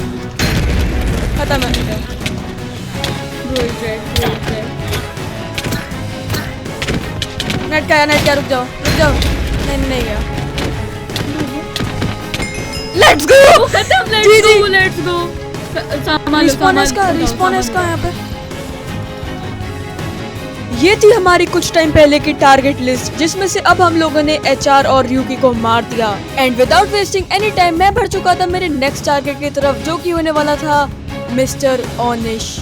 खत्म है। नेट क्या रुक जाओ नहीं गया। Let's go. रिस्पॉन इसका यहाँ पे। ये थी हमारी कुछ टाइम पहले की टारगेट लिस्ट, जिसमें से अब हम लोगों ने एचआर और रियोकी को मार दिया and without wasting any time मैं बढ़ चुका था मेरे नेक्स्ट टारगेट की तरफ, जो कि होने वाला था मिस्टर ओनिश।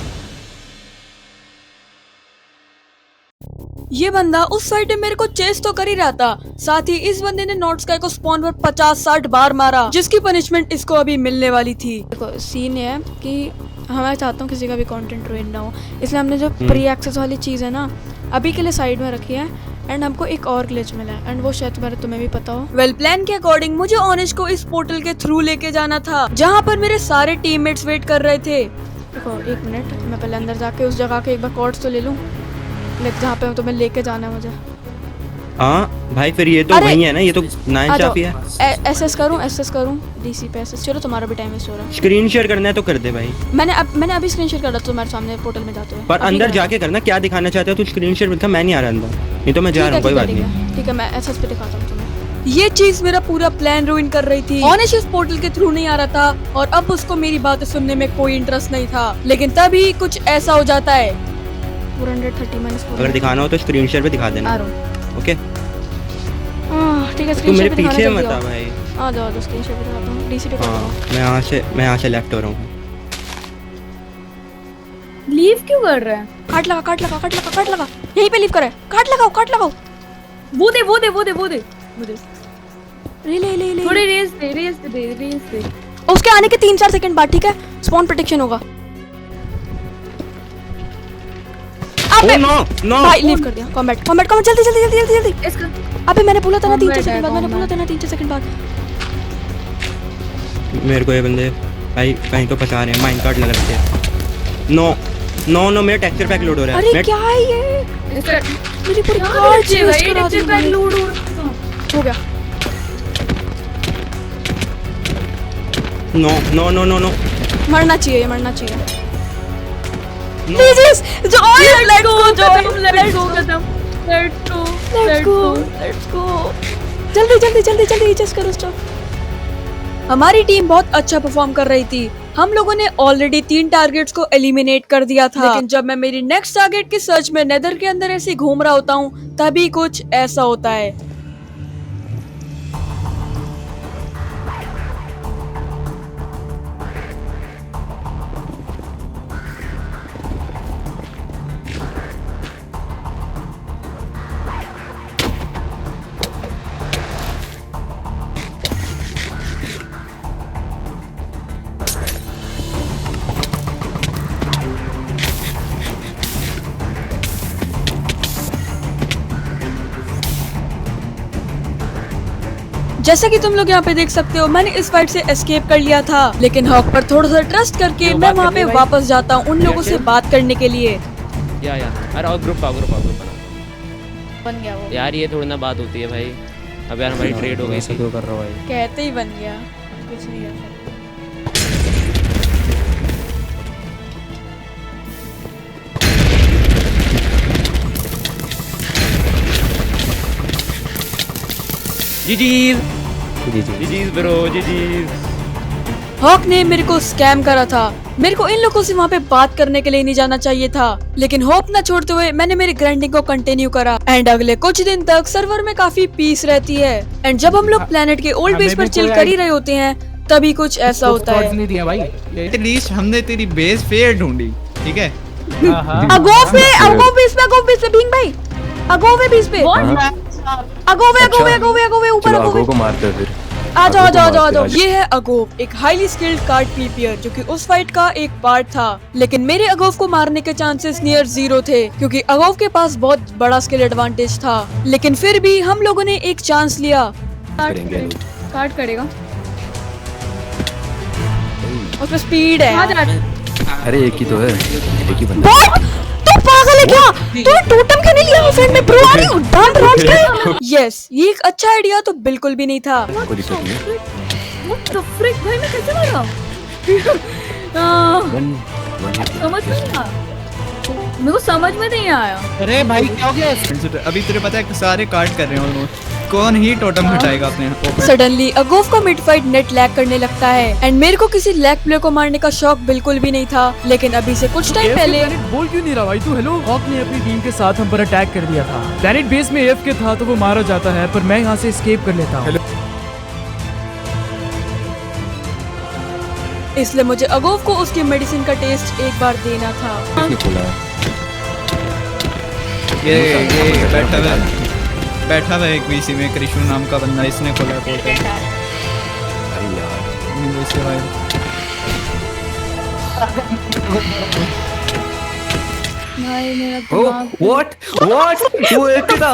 ये बंदा उस साइड में मेरे को चेस तो कर ही रहा था, साथ ही इस बंदे ने नॉट स्काई को स्पॉन पर 50-60 बार मारा, जिसकी पनिशमेंट इसको अभी मिलने वाली थी। देखो सीन है कि मैं चाहता हूँ किसी का भी कंटेंट रुइन ना हो, इसलिए हमने जो प्री एक्सेस वाली चीज़ है ना अभी के लिए साइड में रखी है। एंड हमको एक और ग्लिच मिला है एंड वो शायद तुम्हें भी पता हो। वेल प्लान के अकॉर्डिंग मुझे ऑनिश को इस पोर्टल के थ्रू लेके जाना था, जहाँ पर मेरे सारे टीममेट्स वेट कर रहे थे। देखो एक मिनट, मैं पहले अंदर जाके उस जगह के एक बार कोड्स तो ले लूँ, जहाँ पे तुम्हें लेके जाना है मुझे। हाँ भाई फिर ये तो वही है ना, ये तो नाइंसाफी है। एसएस करूं डीसी पे एसएस। चलो तुम्हारा भी टाइम वेस्ट हो रहा है। स्क्रीन शेयर करना है तो कर दे भाई। मैंने अभी स्क्रीन शेयर कर रहा तुम्हारे सामने पोर्टल में जाते हुए। पर अंदर जाके करना, क्या दिखाना चाहते हो तू स्क्रीन शेयर दिखा, मैं नहीं आ रहा अंदर, नहीं तो मैं जा रहा हूँ, कोई बात नहीं। ठीक है मैं एसएस पे दिखाता हूँ तुम्हें। ये चीज मेरा पूरा प्लान रुइन कर रही थी। ऑनिश इस पोर्टल के थ्रू नहीं आ रहा था और अब उसको मेरी बातें सुनने में कोई इंटरेस्ट नहीं था, लेकिन तभी कुछ ऐसा हो जाता है। 430 अगर दिखाना हो तो स्क्रीन शेयर पे दिखा देना। ओके ठीक है, तू मेरे पीछे मत आ भाई। आ जाओ स्क्रीन शेयर पे दिखाता हूँ। डीसी पे मैं यहाँ से लेफ्ट हो रहा हूँ। लीव क्यों कर रहा है? काट लगा यहीं पे लीव करे। काट लगाओ। वो दे मुझे ले थोड़ी रेस दे। उसके आने के 3-4 सेकंड बाद ठीक है स्पॉन प्रोटेक्शन होगा। अबे नो भाई लीव कर दिया। कॉम्बैट जल्दी। इसका अबे मैंने बोला था ना 3-4 सेकंड बाद। मेरे को ये बंदे भाई कहीं तो फंसा रहे हैं, माइंड कार्ड लगा रखे हैं। नो मेरा टेक्सचर पैक लोड हो रहा है। अरे क्या है ये? मेरी पूरी कार्ड चेंज करा दी मैंने। लोड हो गया। नो मरना चाहिए। Please Joy let's go. जल्दी चेस करो स्टॉप। हमारी टीम बहुत अच्छा परफॉर्म कर रही थी। हम लोगों ने ऑलरेडी 3 टारगेट्स को एलिमिनेट कर दिया था, लेकिन जब मैं मेरी नेक्स्ट टारगेट की सर्च में नेदर के अंदर ऐसे घूम रहा होता हूँ तभी कुछ ऐसा होता है। जैसा कि तुम लोग यहाँ पे देख सकते हो, मैंने इस फाइट से एस्केप कर लिया था, लेकिन हॉक पर थोड़ा सा ट्रस्ट करके मैं वहाँ पे वापस जाता हूँ उन लोगों से बात करने के लिए। अरे और ग्रुप बन गया वो यार, ये थोड़ी ना बात होती है भाई। अब यार हमारी ट्रेड हो गई थी, कर रहा भाई, कहते ही बन गया, कुछ नहीं है। जीजीज ब्रो, जीजीज। हॉक ने मेरे को स्कैम करा था। मेरे को इन लोगों से वहाँ पे बात करने के लिए नहीं जाना चाहिए था, लेकिन होप न छोड़ते हुए मैंने मेरी ग्राइंडिंग को कंटिन्यू करा एंड अगले कुछ दिन तक सर्वर में काफी पीस रहती है। एंड जब हम लोग प्लेनेट के ओल्ड बेस पर चिल कर ही रहे होते हैं तभी कुछ ऐसा होता है। एटलीस्ट हमने तेरी बेस फेयर ढूंढी, ठीक है? अगोव पे बिंग भाई, अगोव बेस पे, अगोवे ऊपर अगोवे को मारते हैं फिर। आ जाओ। ये है अगोव, एक हाईली स्किल्ड कार्ड प्रीपियर जो कि उस फाइट का एक पार्ट था, लेकिन मेरे अगोव को मारने के चांसेस नियर 0 थे क्योंकि अगोव के पास बहुत बड़ा स्किल एडवांटेज था। लेकिन फिर भी हम लोगों ने एक चांस लिया। कार्ड करेगा, उसमें स्पीड है। अरे एक ही तो है, एक ही बंदा। तू पागल है क्या? तू टोटम क्यों नहीं लिया फ्रेंड में? ब्रो आर यू डम रॉट क्या? यस, ये एक अच्छा आइडिया तो बिल्कुल भी नहीं था। व्हाट द फ्रिक भाई, मैं कैसे मरा? मेरे को समझ में नहीं आया। अरे भाई क्या हो गया? अभी तेरे पता है सारे कार्ड कर रहे हैं ऑलमोस्ट, कौन ही टोटम हटाएगा अपने? सडनली अगोव का मिड फाइट नेट लैग करने लगता है एंड मेरे को किसी लैग प्लेयर को मारने का शौक बिल्कुल भी नहीं था, लेकिन अभी से कुछ टाइम पहले बोल क्यों नहीं रहा भाई तू? हेलो, हॉक ने अपनी टीम के साथ हम पर अटैक कर दिया था। प्लैनेट बेस में एफ के था तो वो मारा जाता है, पर मैं यहाँ से एस्केप कर लेता हूँ। इसलिए मुझे अगोव को उसकी मेडिसिन का टेस्ट एक बार देना था। ये बैठा हुआ एक वीसी में कृष्ण नाम का बंदा, इसने खोला है पोर्टल। इसके भाई भाई मेरा दिमाग व्हाट वो एक था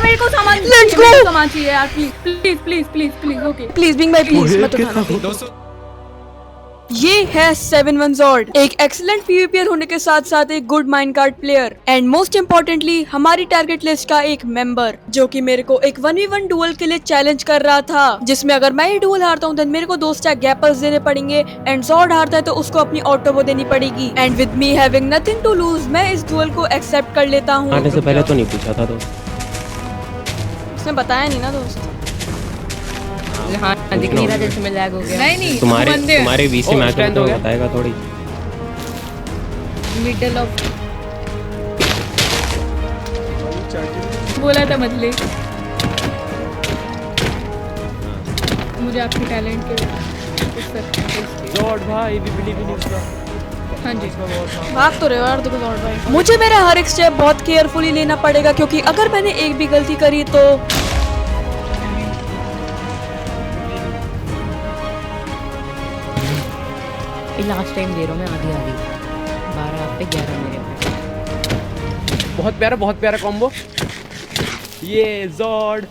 मेरे को सामान Let's go! सामान चाहिए यार, please please please please okay please बिंग भाई प्लीज मत उठाना। ये है 7-1 Zord, एक एक्सीलेंट पीवीपीआर होने के साथ साथ एक good minecart player and most importantly हमारी टारगेट लिस्ट का एक मेंबर, जो कि मेरे को एक 1v1 डुअल के लिए चैलेंज कर रहा था, जिसमें अगर मैं ये डुअल हारता हूँ देन मेरे को 2 स्टैक गैपर्स देने पड़ेंगे एंड Zord हारता है तो उसको अपनी ऑटोबो देनी पड़ेगी। And with me having nothing to lose मैं इस डुअल को एक्सेप्ट कर लेता हूँ। आने से पहले तो नहीं पूछा था दोस्त। उसने बताया नहीं ना दोस्त। हाँ दिख नहीं रहा जैसे मैं लैग हो गया। नहीं तुम्हारे वीसी मैच में तो बताएगा थोड़ी। मिडल ऑफ बोला था मतलब मुझे आपके टैलेंट के जॉर्ड भाई वी बिलीव इन यू। हाँ जी भाग तो रहे हो यार देखो Zord भाई। मुझे मेरा हर एक स्टेप बहुत केयरफुली लेना पड़ेगा क्योंकि अगर मैंने एक भी गलती करी तो लास्ट टाइम दे रहा हूँ मैं आधी 12 आप पे 11 मेरे पे। बहुत प्यारा कॉम्बो ये जॉर्ड।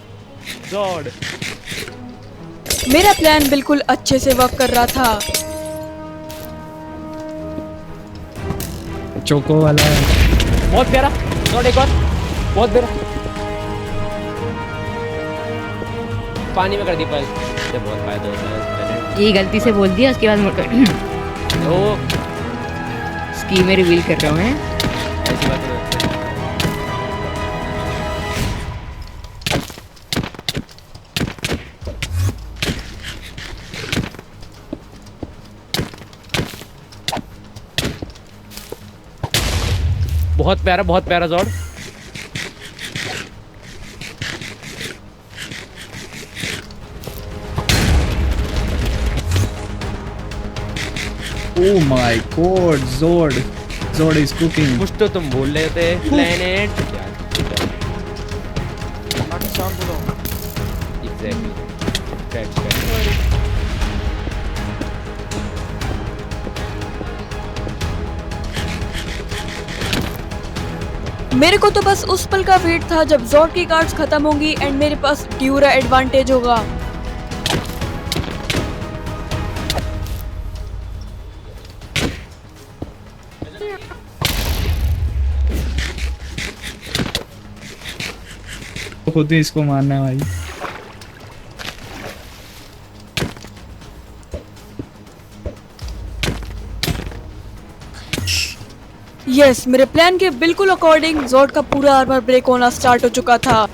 मेरा प्लान बिल्कुल अच्छे से वर्क कर रहा था। चोको वाला है। बहुत प्यारा जॉर्ड, एक और बहुत प्यारा। पानी में कर दी पर बहुत फायदा होता है। ये गलती से बोल दिया उसके बाद ओ स्कीम में रिवील कर रहा हूँ मैं। ऐसी बात नहीं होती। बहुत प्यारा जॉर्ड। Oh my god, Zord is cooking. कुछ तो तुम बोल रहे थे प्लेनेट। मेरे को तो बस उस पल का वेट था जब Zord की कार्ड्स खत्म होंगी एंड मेरे पास ड्यूरा एडवांटेज होगा। खुद ही इसको मारना है भाई। यस मेरे प्लान के बिल्कुल अकॉर्डिंग Zord का पूरा आर्मर ब्रेक होना स्टार्ट हो चुका था।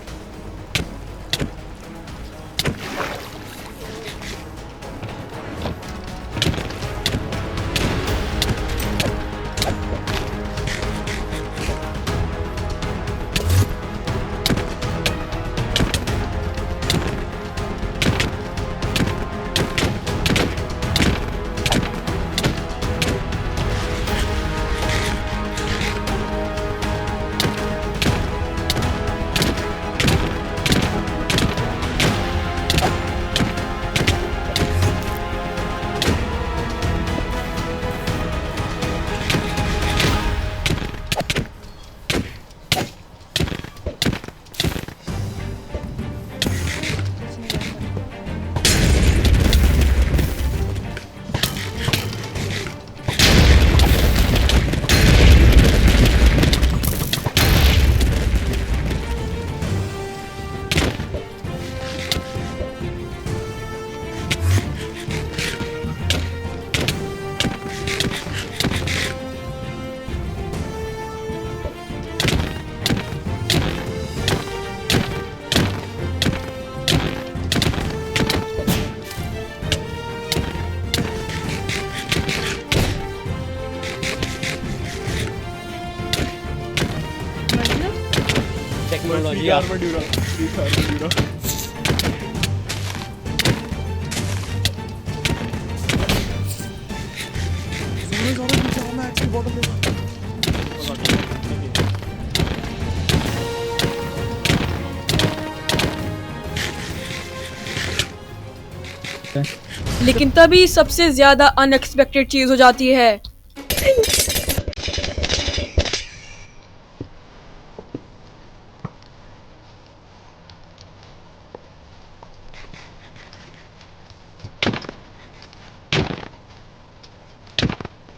लेकिन तभी सबसे ज्यादा अनएक्सपेक्टेड चीज हो जाती है।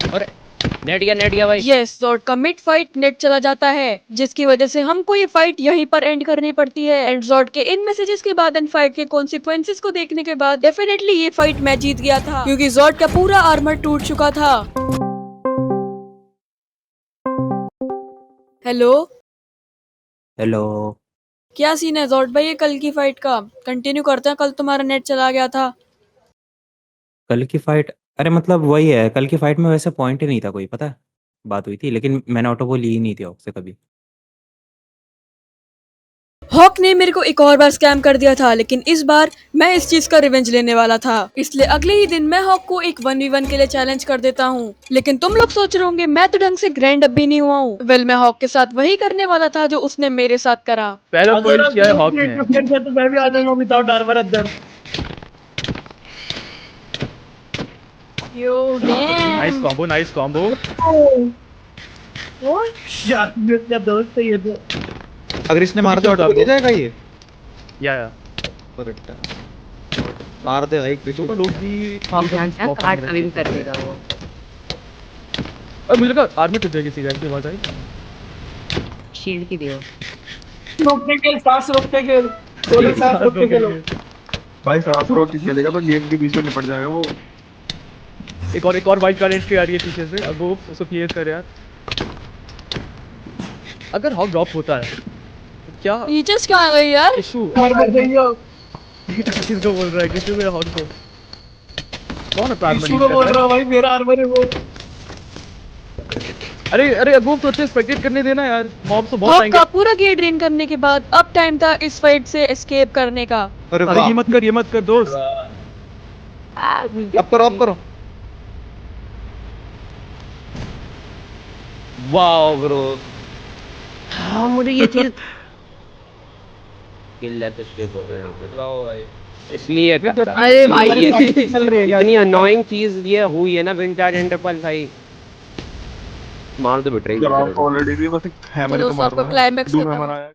अरे नेट गया भाई। यस, जॉर्ड का मिड फाइट नेट चला जाता है, जिसकी वजह से हमको ये फाइट यहीं पर एंड करनी पड़ती है। एंड जॉर्ड के इन मैसेजेस के बाद एंड फाइट के कॉन्सिक्वेंसेस को देखने के बाद डेफिनेटली ये फाइट मैं जीत गया था, क्योंकि जॉर्ड का पूरा आर्मर टूट चुका था। हेलो क्या सीन है जॉर्ड भाई? ये कल की फाइट का कंटिन्यू करते हैं। कल तुम्हारा नेट चला गया था। कल की फाइट? अरे मतलब वही है, कल की फाइट में वैसे पॉइंट ही नहीं था कोई, पता है? बात हुई थी लेकिन मैंने ऑटो को ली ही नहीं थी उससे कभी। हॉक ने मेरे को एक और बार स्कैम कर दिया था, लेकिन इस बार मैं इस चीज का रिवेंज लेने वाला था। इसलिए अगले ही दिन मैं हॉक को एक 1v1 के लिए चैलेंज कर देता हूँ। लेकिन तुम लोग सोच रहे होंगे मैं तो ढंग से ग्रैंड अप भी नहीं हुआ हूँ। वेल, मैं हॉक के साथ वही करने वाला था जो उसने मेरे साथ करा। पहला पॉइंट किया है हॉक ने। तो मैं भी आ जाऊंगा विदाउट आर्मर अंदर। Nice combo. यार मेरा दोस्त है ये तो। अगर इसने मार दिया तो हो जाएगा ये। या मार दे भाई कृष्ण। और मुझे लगा आर्मी टूट जाएगी सीधा की आवाज आई। शील्ड की दियो। रोकने के सांस रोकने के दोनों सांस रोकने के लो भाई। सांस रोक के चलेगा तो गेम के बीच में निपट जाएगा वो। एक और वाइट कार्ड एंट्री आ रही है पीछे से। अब वो उसको क्लियर कर यार। अगर हॉक ड्रॉप होता है तो क्या ये जस्ट क्या आ गई यार? इशू मार देंगे। किसको बोल रहा है? किसको मेरा हॉक को? कौन है प्राइमरी? किसको बोल रहा भाई? मेरा आर्मर है वो। अरे वो तो अच्छे स्पेक्टेट करने देना यार। मॉब तो बहुत हॉक आएंगे। का पूरा गेट ड्रेन करने के बाद अब टाइम था इस फाइट से एस्केप करने का। अरे अरे ये मत कर दोस्त। अब करो। Wow bro. हाँ मुझे ये चीज इसलिए अरे भाई ये इतनी अनोइंग चीज ये हुई है ना विंटाज एंटरपल भाई। मार दो बेटे। ऑलरेडी भी बस एक हैमर तो मार रहा है। क्लाइमेक्स दूर हैमर आया।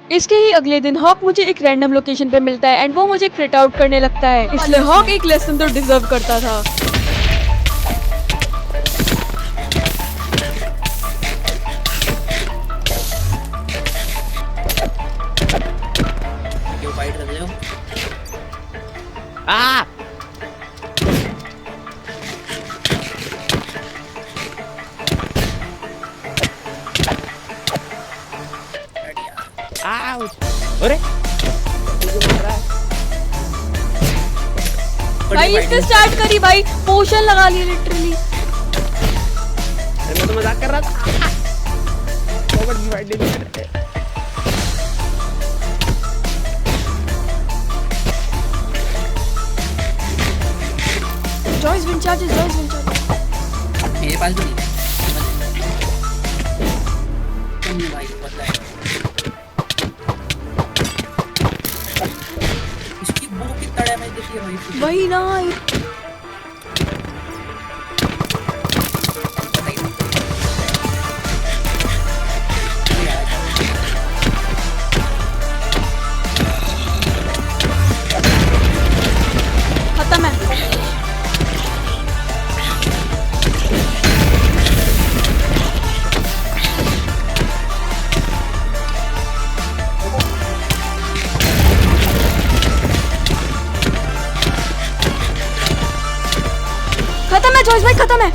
इसके ही अगले दिन हॉक मुझे एक रैंडम लोकेशन पे मिलता है एंड वो मुझे क्रिट आउट करने लगता है। इसलिए हॉक एक लेसन तो डिजर्व करता था। फाइट कर रहे हो। अरे भाई इसने स्टार्ट करी भाई, पोशन लगा लिया लिटरली। मैं तो मजाक कर रहा था। Joyce win charges. मेरे पास भी नहीं है भाई। पता है इसकी वो कितना डैमेज देती है भाई। वही ना। खत्म है। खत्म है जॉइस भाई, खत्म है।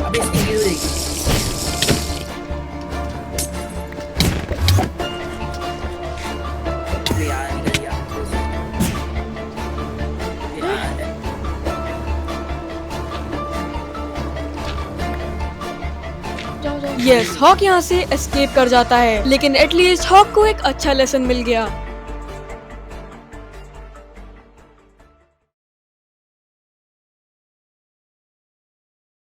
अब इसकी वीडियो देखी। यस, हॉक यहाँ से एस्केप कर जाता है, लेकिन एटलीस्ट हॉक को एक अच्छा लेसन मिल गया।